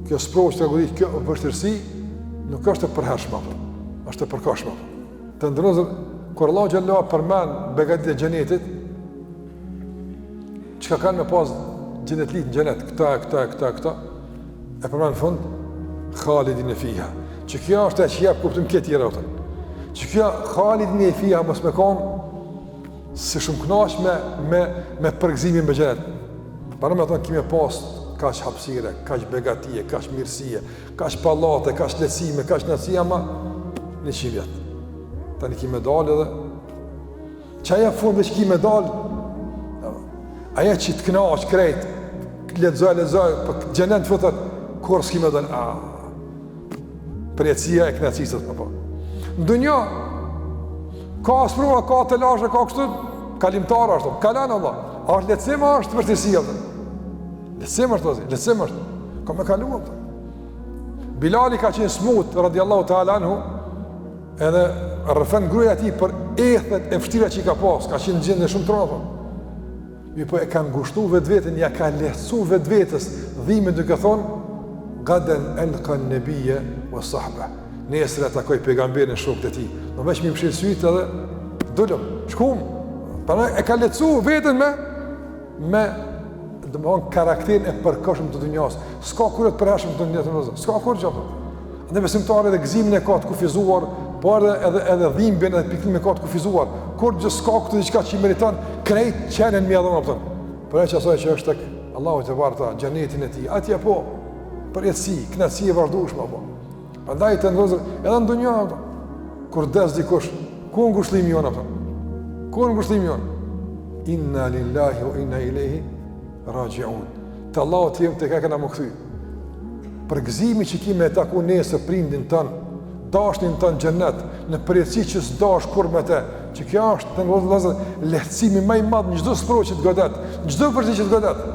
kjo sprovë që të godit, kjo vështirësi, nuk është e përhershme, është e përkohshme. Të ndërnozër, kur Allah xhallahu përmend begatitë e xhenetit, çka kanë me pas xhenetlit në xhenet, këta, e përmend në fund, khalidin fiha. Që kjo është e që jep kuptim këtë tjera ota. Që kjo khalidin fiha mos me kanë se shumë kënaq me përgëzimin me xhenet. Para me thonë kime pas kaq hapësire, kaq begatie, kaq mirësie, kaq pallate, kaq lehtësime, kaq nacia, ama 100 vjet. Tani kime dalë edhe çaja fund që kime dalë, aja që të kënaq krejt, lexoj, për xhenet thotë kur s'kime dalë, përjetësia e kënaqësisë apo. Në dunjë ka sprova, ka të lashë, ka kështu kalimtar ashtu. Kalan Allah. Është lehtësim, është vërtetësia. Lehtësim është. Ka me kaluar. Bilali ka qenë smut radiallahu ta'ala anhu, edhe rrëfen gruaja e tij për ethet e vështira që i ka pas, ka qenë gjendje shumë trapa. Mi po e ka ngushtuar vetveten, ja ka lehtësuar vetvetes dhimbën duke thonë gaden elqa an-nabiyya wa sahba. Nesër takoj pejgamberin shokët e tij. Në veç mi mshil syt edhe dolëm, shkum. Para e ka lehtësuar veten me domthon karakterin e përkohshëm të dunjos. S'ka kur të përhashëm të dunjos. S'ka kur gjë. Ne besimtarë edhe gëzimin e ka të kufizuar, por edhe dhimbjen edhe pikëllimin e ka të kufizuar. Kur gjë s'ka këtë diçka që i meriton krejt çelën me dhënë apo. Por ajo që është tek Allahu te barta xhenetin e tij. Atje po përjetësi, kënaqësi e vazhdueshme apo. Prandaj të ndozë edhe në dunjë apo. Kur des dikush, ku ngushëllimi jon apo? Ku ngushëllimi jon? Inna lillahi wa inna ilaihi raji'un. Te Allahu te jam te ka na më kthy. Për gëzimin që kime e taku nesër prindin tën, dashnin tën xhenet, në përjetësi që s'dash kur me te, që kjo është të ndozë lehtësimi më i madh në çdo sprovë që të godet, çdo përgjigje që të godet.